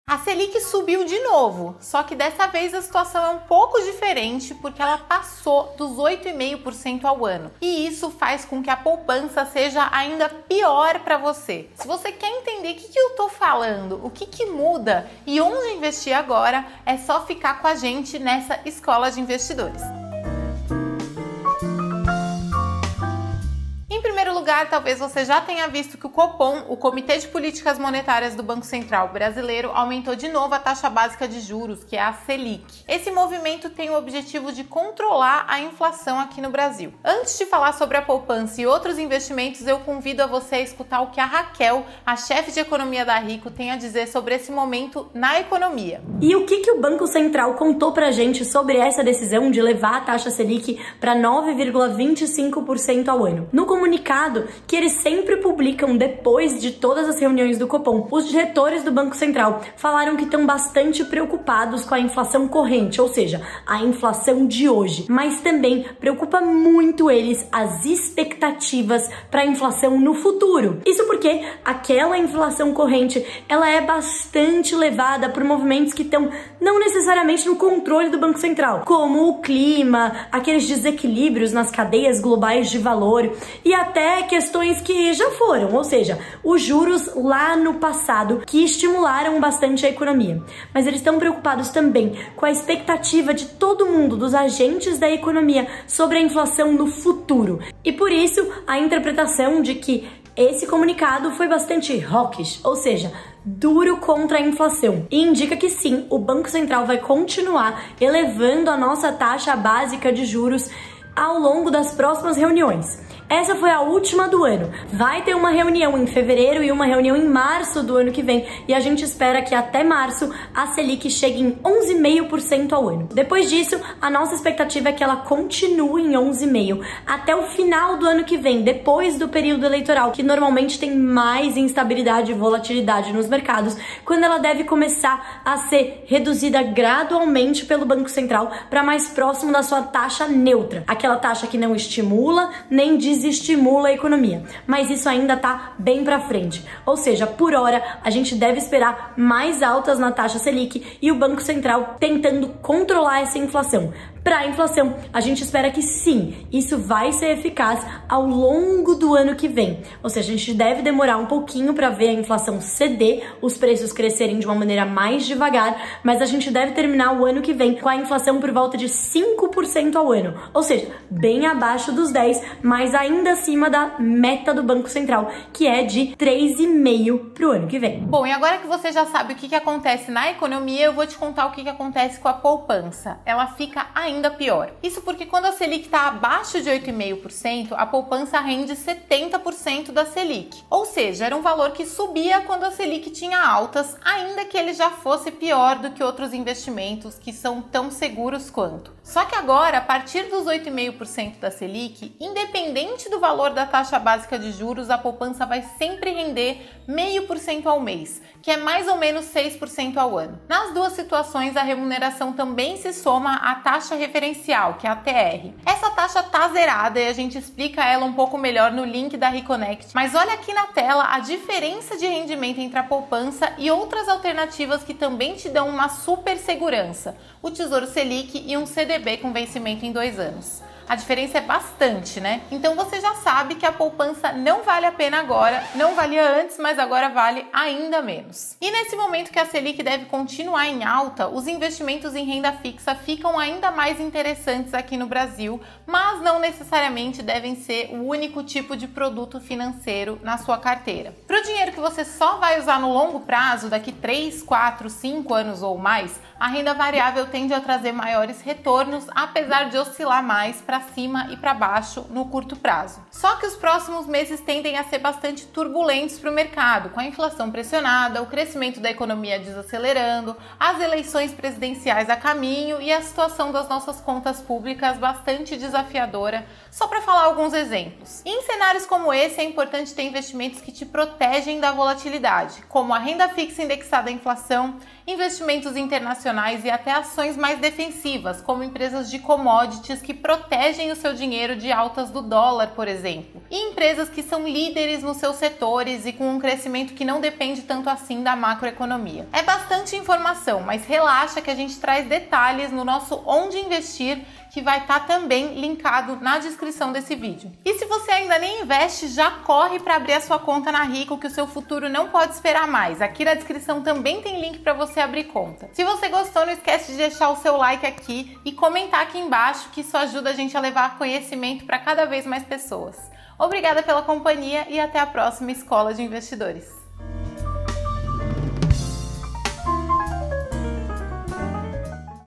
A Selic subiu de novo, só que dessa vez a situação é um pouco diferente porque ela passou dos 8,5% ao ano. E isso faz com que a poupança seja ainda pior para você. Se você quer entender o que eu tô falando, o que muda e onde investir agora, é só ficar com a gente nessa Escola de Investidores. Em primeiro lugar, talvez você já tenha visto que o Copom, o Comitê de Políticas Monetárias do Banco Central Brasileiro, aumentou de novo a taxa básica de juros, que é a Selic. Esse movimento tem o objetivo de controlar a inflação aqui no Brasil. Antes de falar sobre a poupança e outros investimentos, eu convido a você a escutar o que a Raquel, a chefe de economia da Rico, tem a dizer sobre esse momento na economia. E o que o Banco Central contou pra gente sobre essa decisão de levar a taxa Selic para 9,25% ao ano? No comunicado que eles sempre publicam depois de todas as reuniões do Copom, os diretores do Banco Central falaram que estão bastante preocupados com a inflação corrente, ou seja, a inflação de hoje, mas também preocupa muito eles as expectativas para a inflação no futuro. Isso porque aquela inflação corrente, ela é bastante levada por movimentos que estão não necessariamente no controle do Banco Central, como o clima, aqueles desequilíbrios nas cadeias globais de valor e até questões que já foram, ou seja, os juros lá no passado que estimularam bastante a economia. Mas eles estão preocupados também com a expectativa de todo mundo, dos agentes da economia, sobre a inflação no futuro. E por isso, a interpretação de que esse comunicado foi bastante hawkish, ou seja, duro contra a inflação. E indica que sim, o Banco Central vai continuar elevando a nossa taxa básica de juros ao longo das próximas reuniões. Essa foi a última do ano. Vai ter uma reunião em fevereiro e uma reunião em março do ano que vem. E a gente espera que até março a Selic chegue em 11,5% ao ano. Depois disso, a nossa expectativa é que ela continue em 11,5% até o final do ano que vem, depois do período eleitoral, que normalmente tem mais instabilidade e volatilidade nos mercados, quando ela deve começar a ser reduzida gradualmente pelo Banco Central para mais próximo da sua taxa neutra. Aquela taxa que não estimula nem desestimula a economia, mas isso ainda tá bem pra frente. Ou seja, por hora, a gente deve esperar mais altas na taxa Selic e o Banco Central tentando controlar essa inflação. Para a inflação, a gente espera que sim, isso vai ser eficaz ao longo do ano que vem. Ou seja, a gente deve demorar um pouquinho para ver a inflação ceder, os preços crescerem de uma maneira mais devagar, mas a gente deve terminar o ano que vem com a inflação por volta de 5% ao ano. Ou seja, bem abaixo dos 10%, mas ainda acima da meta do Banco Central, que é de 3,5% para o ano que vem. Bom, e agora que você já sabe o que acontece na economia, eu vou te contar o que acontece com a poupança. Ela fica ainda pior. Isso porque quando a Selic está abaixo de 8,5%, a poupança rende 70% da Selic. Ou seja, era um valor que subia quando a Selic tinha altas, ainda que ele já fosse pior do que outros investimentos que são tão seguros quanto. Só que agora, a partir dos 8,5% da Selic, independente do valor da taxa básica de juros, a poupança vai sempre render 0,5% ao mês, que é mais ou menos 6% ao ano. Nas duas situações, a remuneração também se soma à taxa referencial, que é a TR. Essa taxa tá zerada e a gente explica ela um pouco melhor no link da Reconnect, mas olha aqui na tela a diferença de rendimento entre a poupança e outras alternativas que também te dão uma super segurança, o Tesouro Selic e um CDB com vencimento em 2 anos. A diferença é bastante, né? Então você já sabe que a poupança não vale a pena agora, não valia antes, mas agora vale ainda menos. E nesse momento que a Selic deve continuar em alta, os investimentos em renda fixa ficam ainda mais interessantes aqui no Brasil, mas não necessariamente devem ser o único tipo de produto financeiro na sua carteira. Para o dinheiro que você só vai usar no longo prazo, daqui 3, 4, 5 anos ou mais, a renda variável tende a trazer maiores retornos, apesar de oscilar mais para cima e para baixo no curto prazo. Só que os próximos meses tendem a ser bastante turbulentos para o mercado, com a inflação pressionada, o crescimento da economia desacelerando, as eleições presidenciais a caminho e a situação das nossas contas públicas bastante desafiadora, só para falar alguns exemplos. E em cenários como esse é importante ter investimentos que te protegem da volatilidade, como a renda fixa indexada à inflação, investimentos internacionais e até ações mais defensivas, como empresas de commodities que protegem protegem o seu dinheiro de altas do dólar, por exemplo, e empresas que são líderes nos seus setores e com um crescimento que não depende tanto assim da macroeconomia. É bastante informação, mas relaxa que a gente traz detalhes no nosso Onde Investir, que vai estar também linkado na descrição desse vídeo. E se você ainda nem investe, já corre para abrir a sua conta na Rico, que o seu futuro não pode esperar mais. Aqui na descrição também tem link para você abrir conta. Se você gostou, não esquece de deixar o seu like aqui e comentar aqui embaixo, que isso ajuda a gente a levar conhecimento para cada vez mais pessoas. Obrigada pela companhia e até a próxima Escola de Investidores.